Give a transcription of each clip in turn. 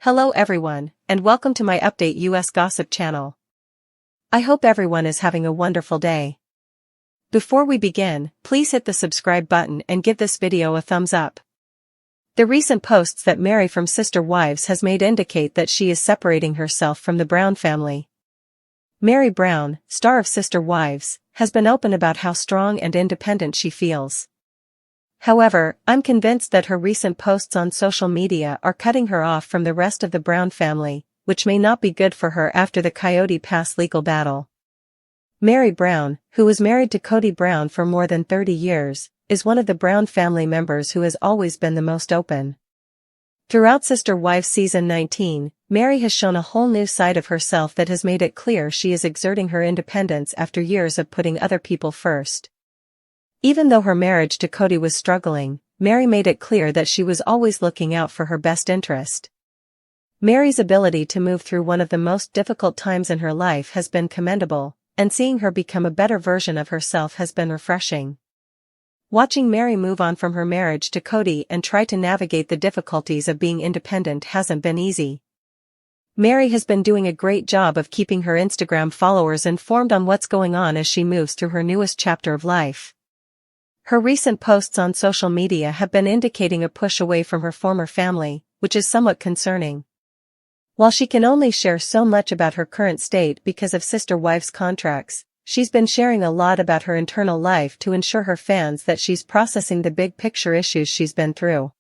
Hello everyone, and welcome to my Update US Gossip channel. I hope everyone is having a wonderful day. Before we begin, please hit the subscribe button and give this video a thumbs up. The recent posts that Meri from Sister Wives has made indicate that she is separating herself from the Brown family. Meri Brown, star of Sister Wives, has been open about how strong and independent she feels. However, I'm convinced that her recent posts on social media are cutting her off from the rest of the Brown family, which may not be good for her after the Kody Pass legal battle. Meri Brown, who was married to Kody Brown for more than 30 years, is one of the Brown family members who has always been the most open. Throughout Sister Wives Season 19, Meri has shown a whole new side of herself that has made it clear she is exerting her independence after years of putting other people first. Even though her marriage to Kody was struggling, Meri made it clear that she was always looking out for her best interest. Meri's ability to move through one of the most difficult times in her life has been commendable, and seeing her become a better version of herself has been refreshing. Watching Meri move on from her marriage to Kody and try to navigate the difficulties of being independent hasn't been easy. Meri has been doing a great job of keeping her Instagram followers informed on what's going on as she moves through her newest chapter of life. Her recent posts on social media have been indicating a push away from her former family, which is somewhat concerning. While she can only share so much about her current state because of Sister Wives contracts, she's been sharing a lot about her internal life to ensure her fans that she's processing the big picture issues she's been through.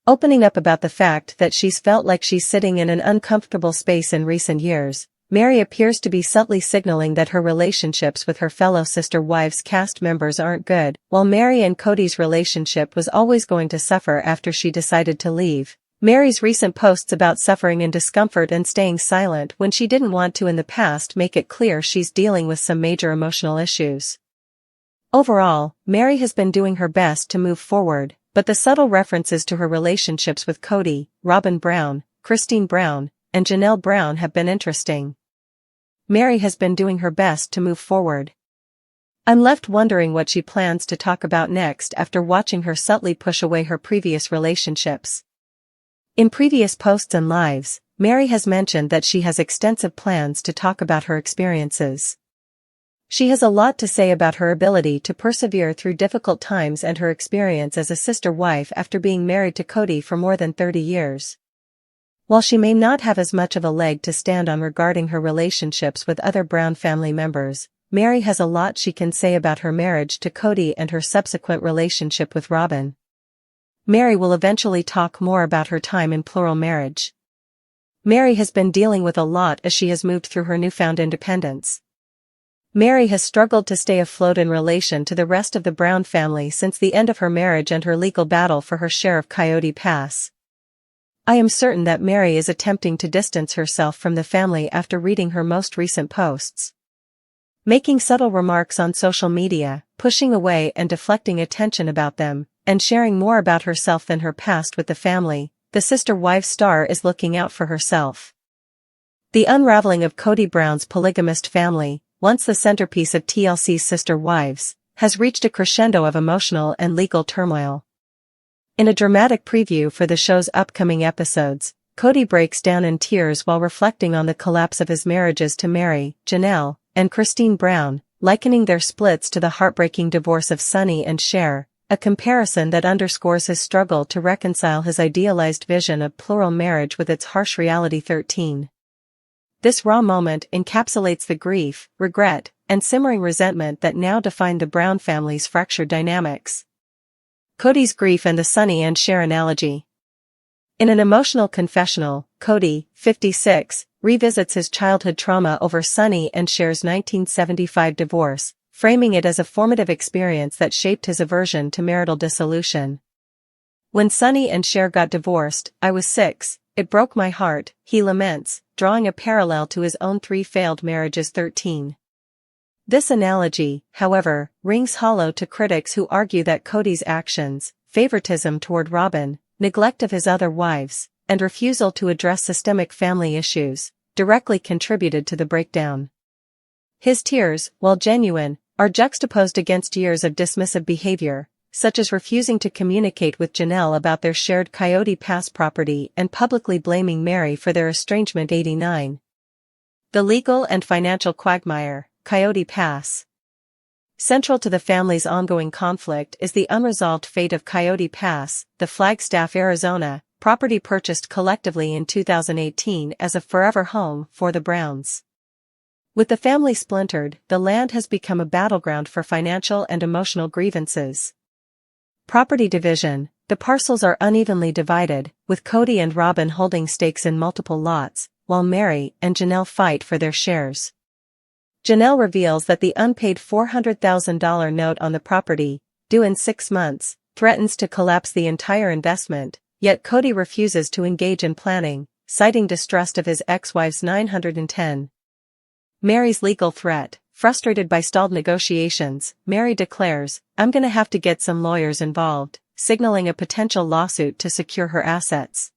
Opening up about the fact that she's felt like she's sitting in an uncomfortable space in recent years, Meri appears to be subtly signaling that her relationships with her fellow Sister Wives cast members aren't good. While Meri and Kody's relationship was always going to suffer after she decided to leave, Meri's recent posts about suffering and discomfort and staying silent when she didn't want to in the past make it clear she's dealing with some major emotional issues. Overall, Meri has been doing her best to move forward, but the subtle references to her relationships with Kody, Robyn Brown, Christine Brown, and Janelle Brown have been interesting. Meri has been doing her best to move forward. I'm left wondering what she plans to talk about next after watching her subtly push away her previous relationships. In previous posts and lives, Meri has mentioned that she has extensive plans to talk about her experiences. She has a lot to say about her ability to persevere through difficult times and her experience as a sister wife after being married to Kody for more than 30 years. While she may not have as much of a leg to stand on regarding her relationships with other Brown family members, Meri has a lot she can say about her marriage to Kody and her subsequent relationship with Robyn. Meri will eventually talk more about her time in plural marriage. Meri has been dealing with a lot as she has moved through her newfound independence. Meri has struggled to stay afloat in relation to the rest of the Brown family since the end of her marriage and her legal battle for her share of Kody Pass. I am certain that Meri is attempting to distance herself from the family after reading her most recent posts. Making subtle remarks on social media, pushing away and deflecting attention about them, and sharing more about herself than her past with the family, the Sister Wives star is looking out for herself. The unraveling of Kody Brown's polygamist family, once the centerpiece of TLC's Sister Wives, has reached a crescendo of emotional and legal turmoil. In a dramatic preview for the show's upcoming episodes, Kody breaks down in tears while reflecting on the collapse of his marriages to Meri, Janelle, and Christine Brown, likening their splits to the heartbreaking divorce of Sonny and Cher, a comparison that underscores his struggle to reconcile his idealized vision of plural marriage with its harsh reality. 13. This raw moment encapsulates the grief, regret, and simmering resentment that now define the Brown family's fractured dynamics. Kody's grief and the Sonny and Cher analogy. In an emotional confessional, Kody, 56, revisits his childhood trauma over Sonny and Cher's 1975 divorce, framing it as a formative experience that shaped his aversion to marital dissolution. When Sonny and Cher got divorced, I was 6, it broke my heart, he laments, drawing a parallel to his own 3 failed marriages. 13. This analogy, however, rings hollow to critics who argue that Kody's actions, favoritism toward Robyn, neglect of his other wives, and refusal to address systemic family issues, directly contributed to the breakdown. His tears, while genuine, are juxtaposed against years of dismissive behavior, such as refusing to communicate with Janelle about their shared Kody Pass property and publicly blaming Meri for their estrangement. 89. The legal and financial quagmire, Kody Pass. Central to the family's ongoing conflict is the unresolved fate of Kody Pass, the Flagstaff, Arizona, property purchased collectively in 2018 as a forever home for the Browns. With the family splintered, the land has become a battleground for financial and emotional grievances. Property division: the parcels are unevenly divided, with Kody and Robyn holding stakes in multiple lots, while Meri and Janelle fight for their shares. Janelle reveals that the unpaid $400,000 note on the property, due in 6 months, threatens to collapse the entire investment, yet Kody refuses to engage in planning, citing distrust of his ex-wife's $910,000. Meri's legal threat: frustrated by stalled negotiations, Meri declares, "I'm gonna have to get some lawyers involved," signaling a potential lawsuit to secure her assets.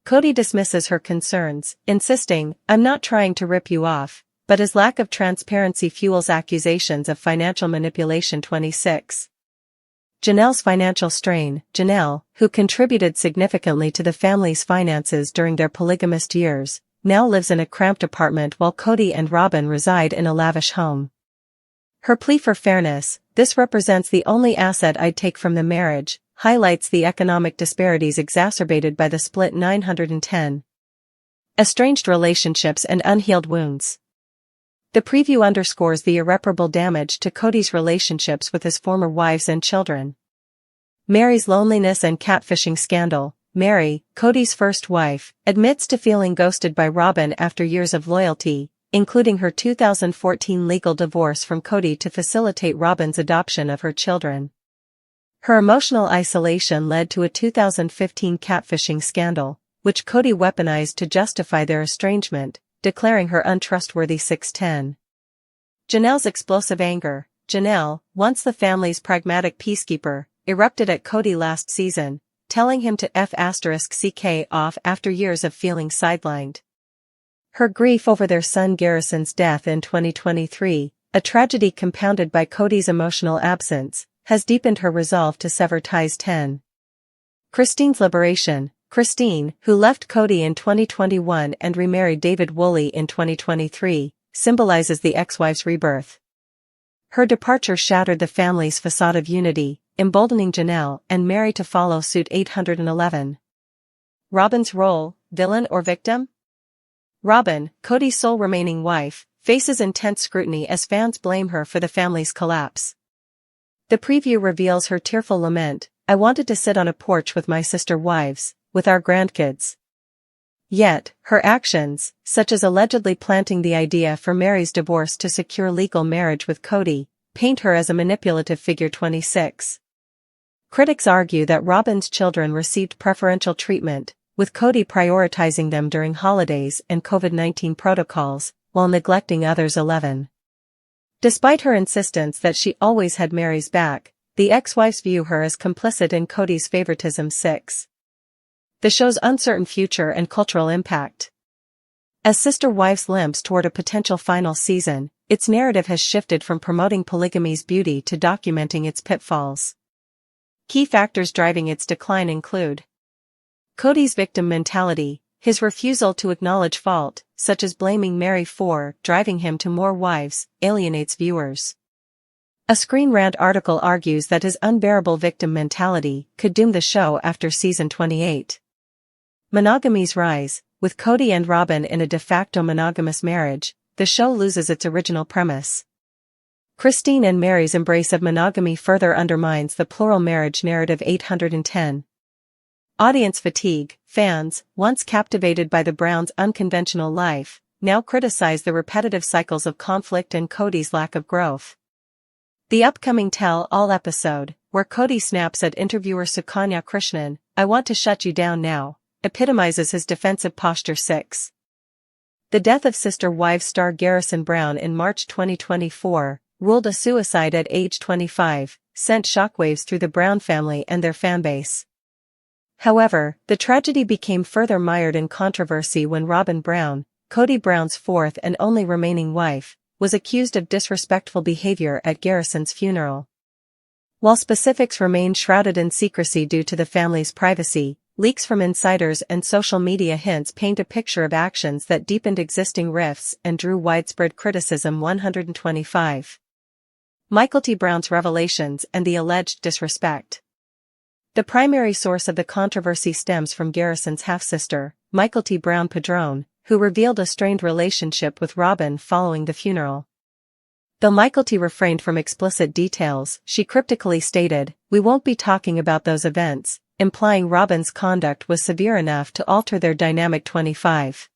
Kody dismisses her concerns, insisting, "I'm not trying to rip you off," but his lack of transparency fuels accusations of financial manipulation. 26. Janelle's financial strain: Janelle, who contributed significantly to the family's finances during their polygamous years, now lives in a cramped apartment while Kody and Robyn reside in a lavish home. Her plea for fairness: "This represents the only asset I'd take from the marriage," highlights the economic disparities exacerbated by the split. 910. Estranged relationships and unhealed wounds. The preview underscores the irreparable damage to Kody's relationships with his former wives and children. Meri's loneliness and catfishing scandal: Meri, Kody's first wife, admits to feeling ghosted by Robyn after years of loyalty, including her 2014 legal divorce from Kody to facilitate Robyn's adoption of her children. Her emotional isolation led to a 2015 catfishing scandal, which Kody weaponized to justify their estrangement, declaring her untrustworthy. 610. Janelle's explosive anger: Janelle, once the family's pragmatic peacekeeper, erupted at Kody last season, telling him to F***ck off after years of feeling sidelined. Her grief over their son Garrison's death in 2023, a tragedy compounded by Kody's emotional absence, has deepened her resolve to sever ties. 10. Christine's liberation: Christine, who left Kody in 2021 and remarried David Woolley in 2023, symbolizes the ex-wife's rebirth. Her departure shattered the family's facade of unity, emboldening Janelle and Meri to follow suit. 811. Robyn's role: villain or victim? Robyn, Kody's sole remaining wife, faces intense scrutiny as fans blame her for the family's collapse. The preview reveals her tearful lament: "I wanted to sit on a porch with my sister wives, with our grandkids." Yet, her actions, such as allegedly planting the idea for Meri's divorce to secure legal marriage with Kody, paint her as a manipulative figure. 26. Critics argue that Robyn's children received preferential treatment, with Kody prioritizing them during holidays and COVID-19 protocols, while neglecting others. 11. Despite her insistence that she always had Meri's back, the ex-wives view her as complicit in Kody's favoritism. 6. The show's uncertain future and cultural impact. As Sister Wives limps toward a potential final season, its narrative has shifted from promoting polygamy's beauty to documenting its pitfalls. Key factors driving its decline include Kody's victim mentality: his refusal to acknowledge fault, such as blaming Meri for driving him to more wives, alienates viewers. A Screen Rant article argues that his unbearable victim mentality could doom the show after season 28. Monogamy's rise: with Kody and Robyn in a de facto monogamous marriage, the show loses its original premise. Christine and Meri's embrace of monogamy further undermines the plural marriage narrative. 810. Audience fatigue: fans, once captivated by the Browns' unconventional life, now criticize the repetitive cycles of conflict and Kody's lack of growth. The upcoming tell-all episode, where Kody snaps at interviewer Sukanya Krishnan, "I want to shut you down now," epitomizes his defensive posture. 6. The death of Sister Wives star Garrison Brown in March 2024, ruled a suicide at age 25, sent shockwaves through the Brown family and their fanbase. However, the tragedy became further mired in controversy when Robyn Brown, Kody Brown's fourth and only remaining wife, was accused of disrespectful behavior at Garrison's funeral. While specifics remain shrouded in secrecy due to the family's privacy, leaks from insiders and social media hints paint a picture of actions that deepened existing rifts and drew widespread criticism. 125. Michael T. Brown's revelations and the alleged disrespect. The primary source of the controversy stems from Garrison's half-sister, Michael T. Brown Padron, who revealed a strained relationship with Robyn following the funeral. Though Michael T. refrained from explicit details, she cryptically stated, "We won't be talking about those events," implying Robyn's conduct was severe enough to alter their dynamic. 25.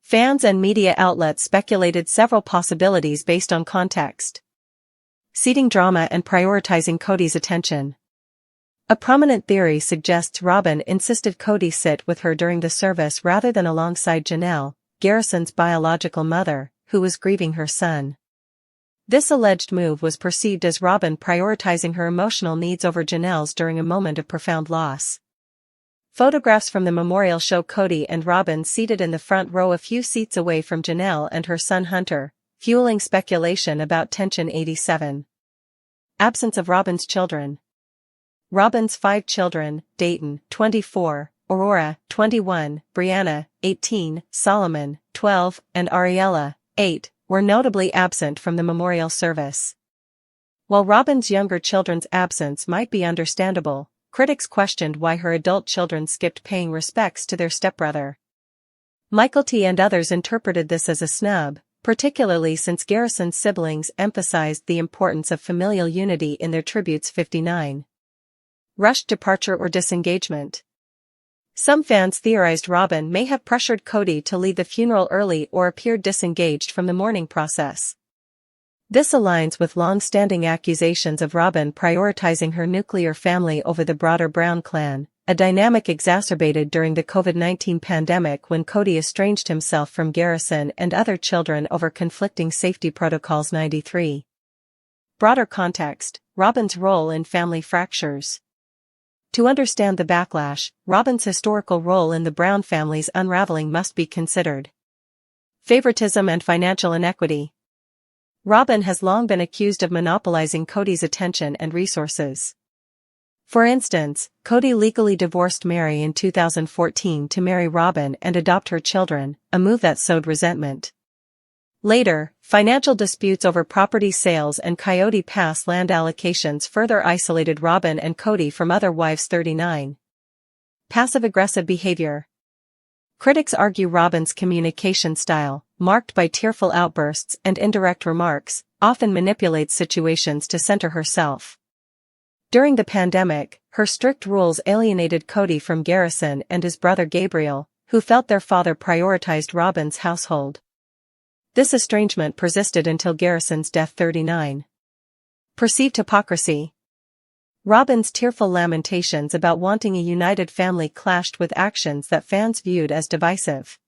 Fans and media outlets speculated several possibilities based on context. Seeding drama and prioritizing Kody's attention. A prominent theory suggests Robyn insisted Kody sit with her during the service rather than alongside Janelle, Garrison's biological mother, who was grieving her son. This alleged move was perceived as Robyn prioritizing her emotional needs over Janelle's during a moment of profound loss. Photographs from the memorial show Kody and Robyn seated in the front row a few seats away from Janelle and her son Hunter, fueling speculation about tension. 87. Absence of Robyn's children. Robyn's 5 children, Dayton, 24, Aurora, 21, Brianna, 18, Solomon, 12, and Ariella, 8, were notably absent from the memorial service. While Robyn's younger children's absence might be understandable, critics questioned why her adult children skipped paying respects to their stepbrother. Michael T. and others interpreted this as a snub, particularly since Garrison's siblings emphasized the importance of familial unity in their tributes. 59. Rushed departure or disengagement. Some fans theorized Robyn may have pressured Kody to leave the funeral early or appeared disengaged from the mourning process. This aligns with long-standing accusations of Robyn prioritizing her nuclear family over the broader Brown clan, a dynamic exacerbated during the COVID-19 pandemic when Kody estranged himself from Garrison and other children over conflicting safety protocols. 93. Broader context, Robyn's role in family fractures. To understand the backlash, Robyn's historical role in the Brown family's unraveling must be considered. Favoritism and financial inequity. Robyn has long been accused of monopolizing Kody's attention and resources. For instance, Kody legally divorced Meri in 2014 to marry Robyn and adopt her children, a move that sowed resentment. Later, financial disputes over property sales and Coyote Pass land allocations further isolated Robyn and Kody from other wives. 39. Passive-aggressive behavior. Critics argue Robyn's communication style, marked by tearful outbursts and indirect remarks, often manipulates situations to center herself. During the pandemic, her strict rules alienated Kody from Garrison and his brother Gabriel, who felt their father prioritized Robyn's household. This estrangement persisted until Garrison's death. 39. Perceived hypocrisy. Robyn's tearful lamentations about wanting a united family clashed with actions that fans viewed as divisive.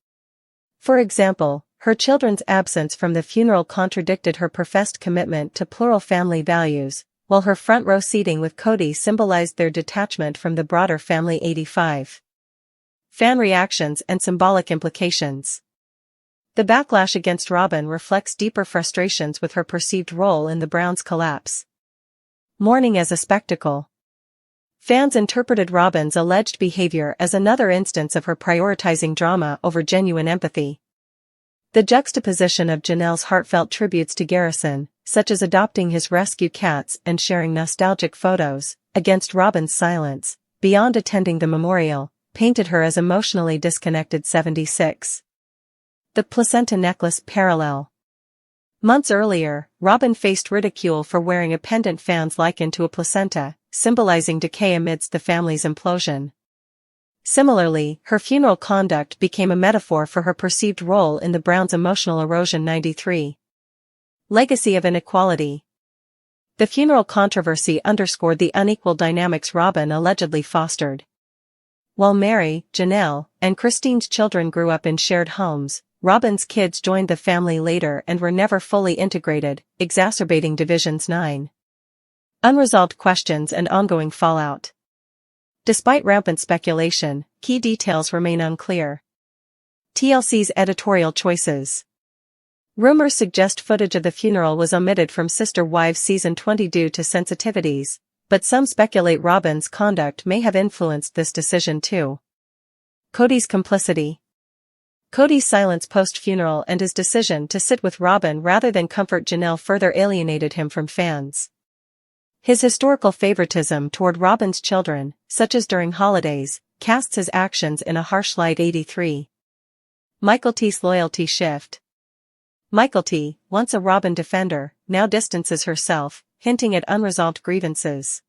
For example, her children's absence from the funeral contradicted her professed commitment to plural family values, while her front-row seating with Kody symbolized their detachment from the broader family. 85. Fan reactions and symbolic implications. The backlash against Robyn reflects deeper frustrations with her perceived role in the Browns' collapse. Mourning as a spectacle. Fans interpreted Robyn's alleged behavior as another instance of her prioritizing drama over genuine empathy. The juxtaposition of Janelle's heartfelt tributes to Garrison, such as adopting his rescue cats and sharing nostalgic photos, against Robyn's silence, beyond attending the memorial, painted her as emotionally disconnected. 76. The placenta necklace parallel. Months earlier, Robyn faced ridicule for wearing a pendant fans likened to a placenta, symbolizing decay amidst the family's implosion. Similarly, her funeral conduct became a metaphor for her perceived role in the Browns' emotional erosion. 93. Legacy of inequality. The funeral controversy underscored the unequal dynamics Robyn allegedly fostered. While Meri, Janelle, and Christine's children grew up in shared homes, Robyn's kids joined the family later and were never fully integrated, exacerbating divisions. 9. Unresolved questions and ongoing fallout. Despite rampant speculation, key details remain unclear. TLC's editorial choices. Rumors suggest footage of the funeral was omitted from Sister Wives Season 20 due to sensitivities, but some speculate Robyn's conduct may have influenced this decision too. Kody's complicity. Kody's silence post-funeral and his decision to sit with Robyn rather than comfort Janelle further alienated him from fans. His historical favoritism toward Robyn's children, such as during holidays, casts his actions in a harsh light. 83. Michael T's loyalty shift. Michael T, once a Robyn defender, now distances herself, hinting at unresolved grievances.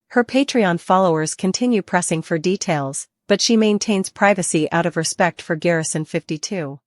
Her Patreon followers continue pressing for details, but she maintains privacy out of respect for Garrison 52.